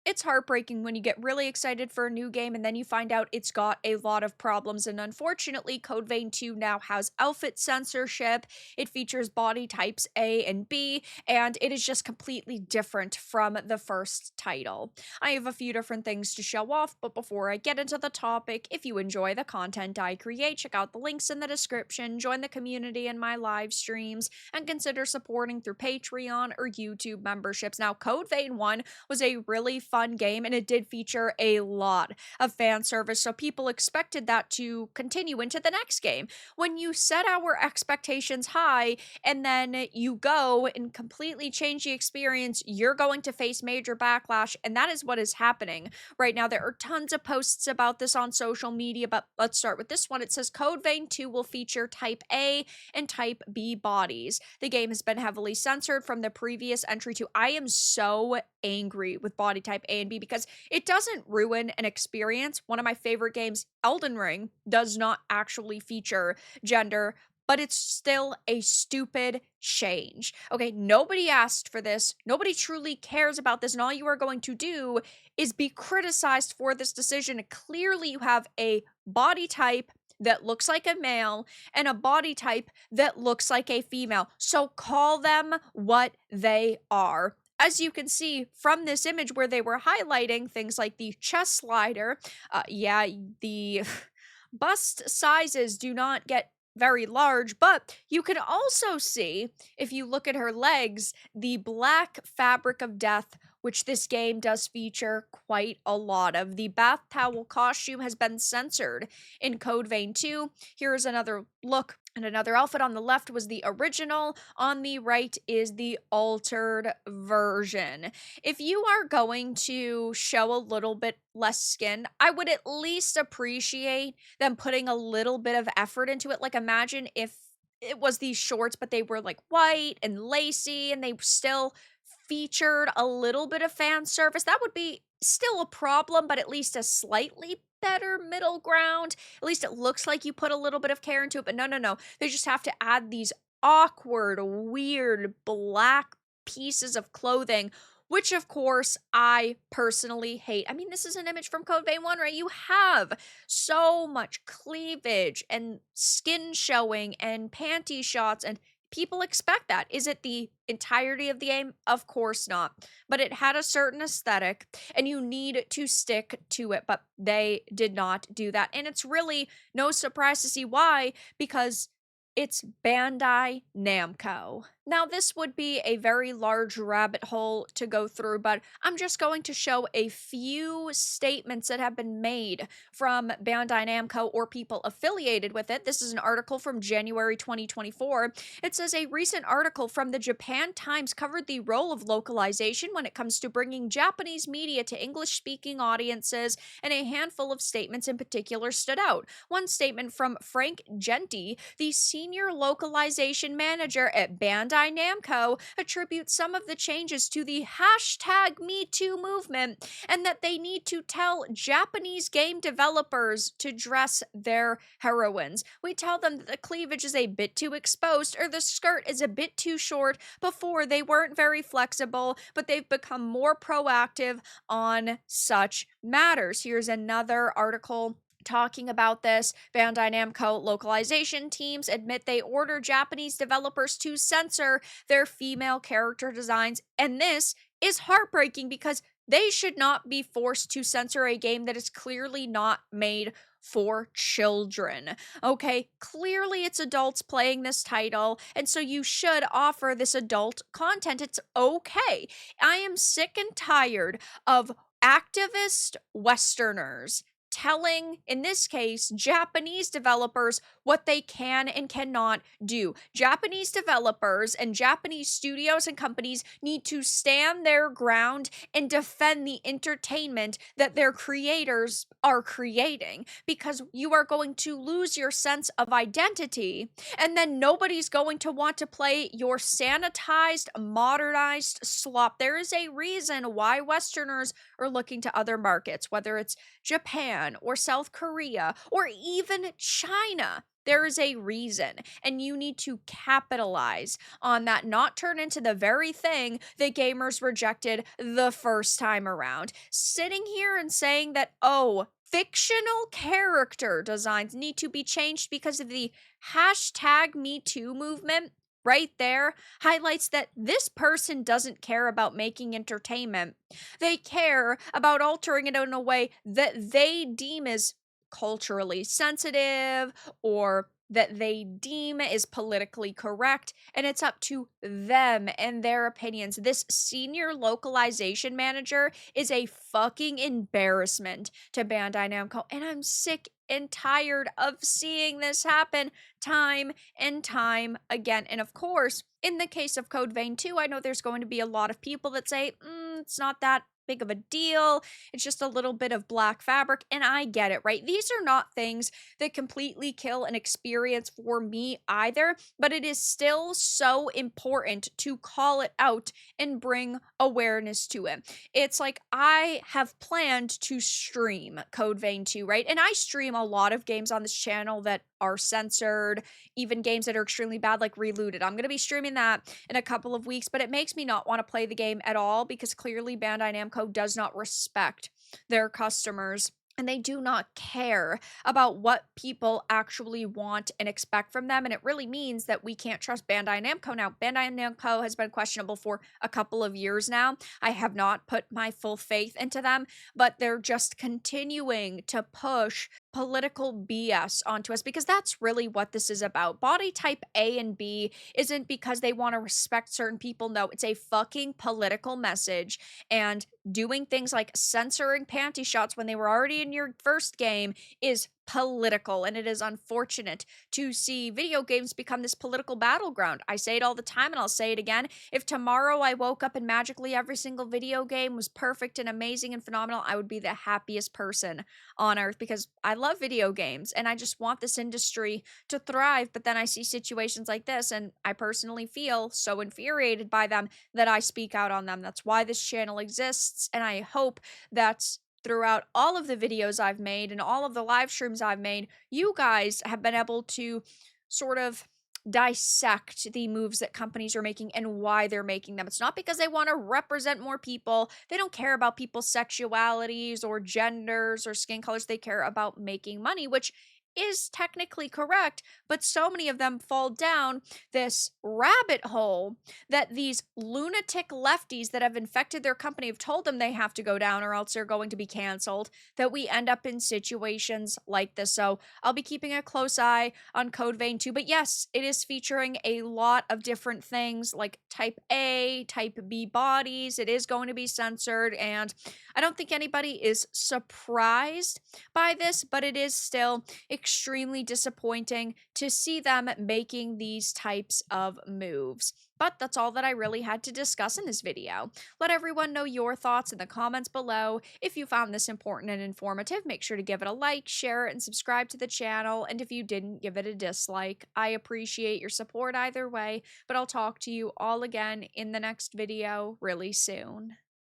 It's heartbreaking when you get really excited for a new game and then you find out it's got a lot of problems. And unfortunately, Code Vein 2 now has outfit censorship. It features body types A and B, and it is just completely different from the first title. I have a few different things to show off, but before I get into the topic, if you enjoy the content I create, check out the links in the description, join the community in my live streams, and consider supporting through Patreon or YouTube memberships. Now, Code Vein 1 was a really fun game and it did feature a lot of fan service, so people expected that to continue into the next game. When you set our expectations high and then you go and completely change the experience, you're going to face major backlash, and that is what is happening right now. There are tons of posts about this on social media, but let's start with this one. It says Code Vein 2 will feature Type A and Type B bodies. The game has been heavily censored from the previous entry to. I am so angry with body type A and B because it doesn't ruin an experience. One of my favorite games, Elden Ring, does not actually feature gender, but it's still a stupid change. Okay, nobody asked for this. Nobody truly cares about this, and all you are going to do is be criticized for this decision. Clearly, you have a body type that looks like a male and a body type that looks like a female. So call them what they are. As you can see from this image where they were highlighting things like the chest slider, yeah, the bust sizes do not get very large, but you can also see, if you look at her legs, the black fabric of death, which this game does feature quite a lot of. The bath towel costume has been censored in Code Vein 2. Here is another look, and another outfit. On the left was the original, on the right is the altered version. If you are going to show a little bit less skin, I would at least appreciate them putting a little bit of effort into it. Like, imagine if it was these shorts, but they were like white and lacy and they still featured a little bit of fan service. That would be still a problem, but at least a slightly better middle ground. At least it looks like you put a little bit of care into it, but no, no, no. They just have to add these awkward, weird black pieces of clothing, which of course I personally hate. I mean, this is an image from Code Vein 1, right? You have so much cleavage and skin showing and panty shots, and people expect that. Is it the entirety of the game? Of course not. But it had a certain aesthetic and you need to stick to it, but they did not do that. And it's really no surprise to see why, because it's Bandai Namco. Now, this would be a very large rabbit hole to go through, but I'm just going to show a few statements that have been made from Bandai Namco or people affiliated with it. This is an article from January 2024. It says a recent article from the Japan Times covered the role of localization when it comes to bringing Japanese media to English-speaking audiences, and a handful of statements in particular stood out. One statement from Frank Genti, the senior localization manager at Bandai Namco, attributes some of the changes to the hashtag #MeToo movement, and that they need to tell Japanese game developers to dress their heroines. We tell them that the cleavage is a bit too exposed or the skirt is a bit too short. Before, they weren't very flexible, but they've become more proactive on such matters. Here's another article talking about this. Bandai Namco localization teams admit they order Japanese developers to censor their female character designs, and this is heartbreaking because they should not be forced to censor a game that is clearly not made for children. Okay, clearly it's adults playing this title, and so you should offer this adult content. It's okay. I am sick and tired of activist Westerners telling, in this case, Japanese developers what they can and cannot do. Japanese developers and Japanese studios and companies need to stand their ground and defend the entertainment that their creators are creating, because you are going to lose your sense of identity, and then nobody's going to want to play your sanitized, modernized slop. There is a reason why Westerners are looking to other markets, whether it's Japan or South Korea or even China. There is a reason, and you need to capitalize on that, not turn into the very thing that gamers rejected the first time around. Sitting here and saying that, oh, fictional character designs need to be changed because of the hashtag Me Too movement, right there highlights that this person doesn't care about making entertainment. They care about altering it in a way that they deem as culturally sensitive or that they deem is politically correct, and it's up to them and their opinions. This senior localization manager is a fucking embarrassment to Bandai Namco, and I'm sick and tired of seeing this happen time and time again. And of course, in the case of Code Vein 2, I know there's going to be a lot of people that say, it's not that big of a deal. It's just a little bit of black fabric. And I get it, right? These are not things that completely kill an experience for me either, but it is still so important to call it out and bring awareness to it. It's like I have planned to stream Code Vein 2, right? And I stream a lot of games on this channel that are censored, even games that are extremely bad, like Reloaded. I'm going to be streaming that in a couple of weeks, but it makes me not want to play the game at all because clearly Bandai Namco does not respect their customers. And they do not care about what people actually want and expect from them. And it really means that we can't trust Bandai Namco now. Bandai Namco has been questionable for a couple of years now. I have not put my full faith into them, but they're just continuing to push political BS onto us because that's really what this is about. Body type A and B isn't because they want to respect certain people. No, it's a fucking political message. And doing things like censoring panty shots when they were already in your first game is political, and it is unfortunate to see video games become this political battleground. I say it all the time and I'll say it again. If tomorrow I woke up and magically every single video game was perfect and amazing and phenomenal, I would be the happiest person on earth because I love video games and I just want this industry to thrive. But then I see situations like this and I personally feel so infuriated by them that I speak out on them. That's why this channel exists, and I hope that throughout all of the videos I've made and all of the live streams I've made, you guys have been able to sort of dissect the moves that companies are making and why they're making them. It's not because they want to represent more people. They don't care about people's sexualities or genders or skin colors. They care about making money, which is technically correct, but so many of them fall down this rabbit hole that these lunatic lefties that have infected their company have told them they have to go down or else they're going to be canceled, that we end up in situations like this. So I'll be keeping a close eye on Code Vein 2, but yes, it is featuring a lot of different things like type A, type B bodies. It is going to be censored, and I don't think anybody is surprised by this, but it is still extremely disappointing to see them making these types of moves. But that's all that I really had to discuss in this video. Let everyone know your thoughts in the comments below. If you found this important and informative, make sure to give it a like, share it, and subscribe to the channel. And if you didn't, give it a dislike. I appreciate your support either way, but I'll talk to you all again in the next video really soon.